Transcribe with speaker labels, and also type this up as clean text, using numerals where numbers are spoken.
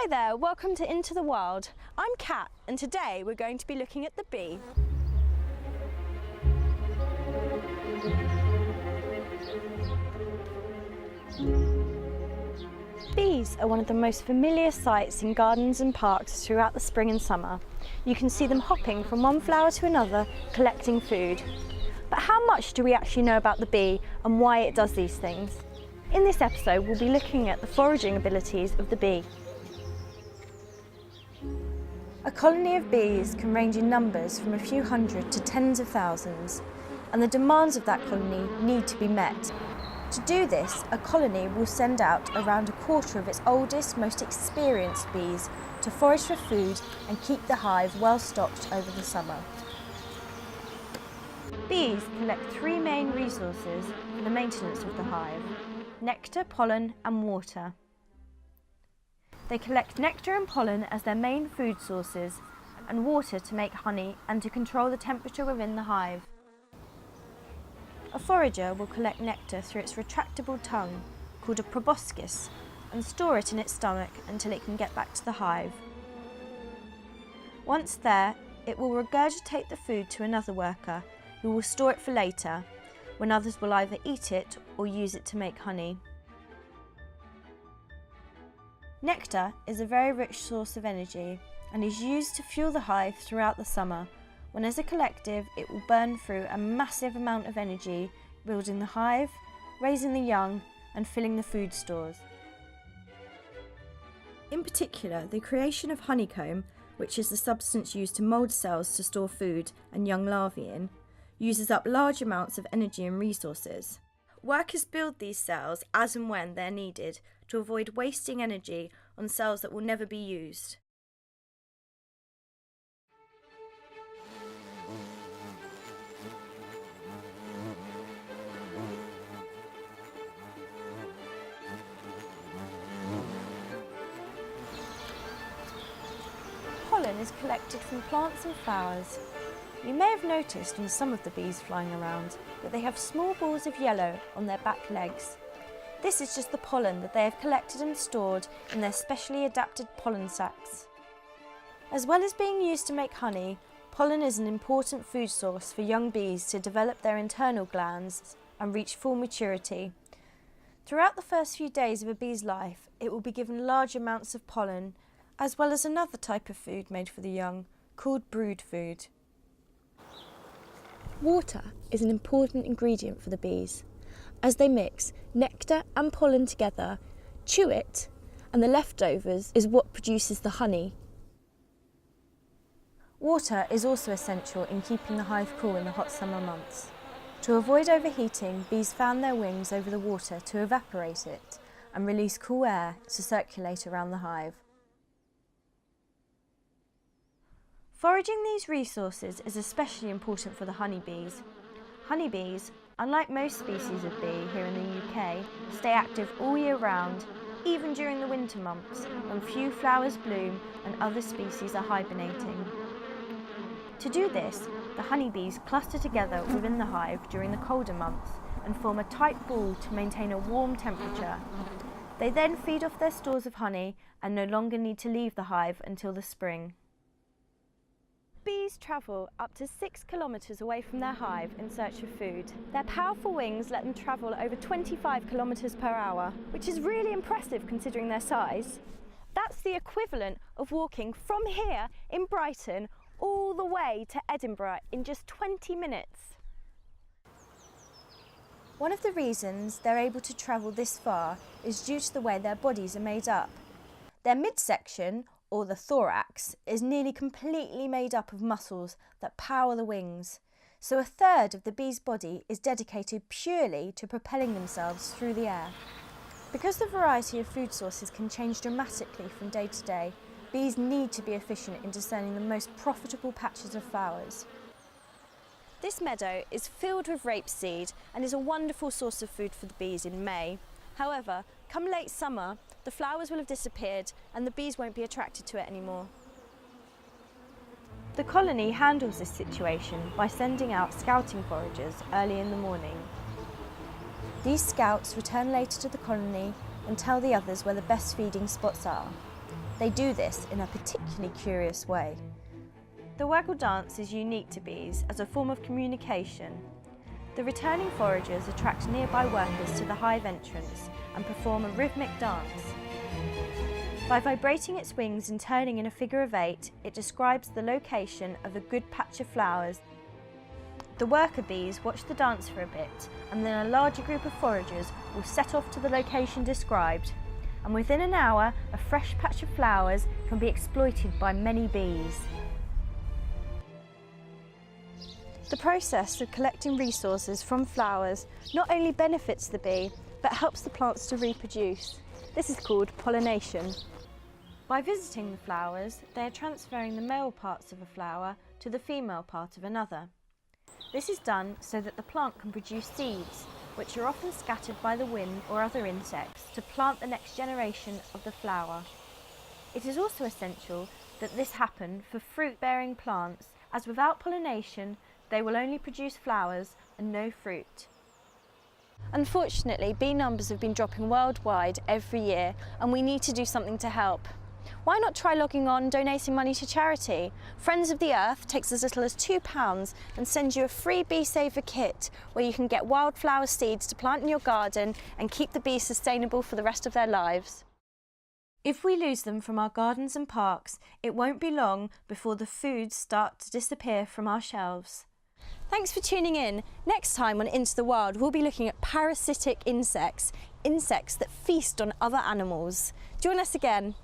Speaker 1: Hi there, welcome to Into the Wild. I'm Kat and today we're going to be looking at the bee. Bees are one of the most familiar sights in gardens and parks throughout the spring and summer. You can see them hopping from one flower to another, collecting food. But how much do we actually know about the bee and why it does these things? In this episode, we'll be looking at the foraging abilities of the bee. A colony of bees can range in numbers from a few hundred to tens of thousands, and the demands of that colony need to be met. To do this, a colony will send out around a quarter of its oldest, most experienced bees to forage for food and keep the hive well stocked over the summer. Bees collect three main resources for the maintenance of the hive: nectar, pollen and water. They collect nectar and pollen as their main food sources, and water to make honey and to control the temperature within the hive. A forager will collect nectar through its retractable tongue, called a proboscis, and store it in its stomach until it can get back to the hive. Once there, it will regurgitate the food to another worker, who will store it for later, when others will either eat it or use it to make honey. Nectar is a very rich source of energy and is used to fuel the hive throughout the summer, when as a collective it will burn through a massive amount of energy, building the hive, raising the young and filling the food stores. In particular, the creation of honeycomb, which is the substance used to mould cells to store food and young larvae in, uses up large amounts of energy and resources. Workers build these cells as and when they're needed to avoid wasting energy on cells that will never be used. Pollen is collected from plants and flowers. You may have noticed in some of the bees flying around that they have small balls of yellow on their back legs. This is just the pollen that they have collected and stored in their specially adapted pollen sacs. As well as being used to make honey, pollen is an important food source for young bees to develop their internal glands and reach full maturity. Throughout the first few days of a bee's life, it will be given large amounts of pollen, as well as another type of food made for the young, called brood food. Water is an important ingredient for the bees, as they mix nectar and pollen together, chew it, and the leftovers is what produces the honey. Water is also essential in keeping the hive cool in the hot summer months. To avoid overheating, bees fan their wings over the water to evaporate it and release cool air to circulate around the hive. Foraging these resources is especially important for the honeybees. Honeybees, unlike most species of bee here in the UK, stay active all year round, even during the winter months when few flowers bloom and other species are hibernating. To do this, the honeybees cluster together within the hive during the colder months and form a tight ball to maintain a warm temperature. They then feed off their stores of honey and no longer need to leave the hive until the spring. Bees travel up to 6 kilometres away from their hive in search of food. Their powerful wings let them travel over 25 kilometres per hour, which is really impressive considering their size. That's the equivalent of walking from here in Brighton all the way to Edinburgh in just 20 minutes. One of the reasons they're able to travel this far is due to the way their bodies are made up. Their midsection, or the thorax, is nearly completely made up of muscles that power the wings. So a third of the bee's body is dedicated purely to propelling themselves through the air. Because the variety of food sources can change dramatically from day to day, bees need to be efficient in discerning the most profitable patches of flowers. This meadow is filled with rapeseed and is a wonderful source of food for the bees in May. However, come late summer, the flowers will have disappeared and the bees won't be attracted to it anymore. The colony handles this situation by sending out scouting foragers early in the morning. These scouts return later to the colony and tell the others where the best feeding spots are. They do this in a particularly curious way. The waggle dance is unique to bees as a form of communication. The returning foragers attract nearby workers to the hive entrance and perform a rhythmic dance. By vibrating its wings and turning in a figure of 8, it describes the location of a good patch of flowers. The worker bees watch the dance for a bit, and then a larger group of foragers will set off to the location described. And within an hour, a fresh patch of flowers can be exploited by many bees. The process of collecting resources from flowers not only benefits the bee, but helps the plants to reproduce. This is called pollination. By visiting the flowers, they are transferring the male parts of a flower to the female part of another. This is done so that the plant can produce seeds, which are often scattered by the wind or other insects to plant the next generation of the flower. It is also essential that this happen for fruit-bearing plants, as without pollination, they will only produce flowers and no fruit. Unfortunately, bee numbers have been dropping worldwide every year, and we need to do something to help. Why not try logging on, donating money to charity? Friends of the Earth takes as little as £2 and sends you a free Bee Saver kit where you can get wildflower seeds to plant in your garden and keep the bees sustainable for the rest of their lives. If we lose them from our gardens and parks, it won't be long before the foods start to disappear from our shelves. Thanks for tuning in. Next time on Into the Wild, we'll be looking at parasitic insects, insects that feast on other animals. Join us again.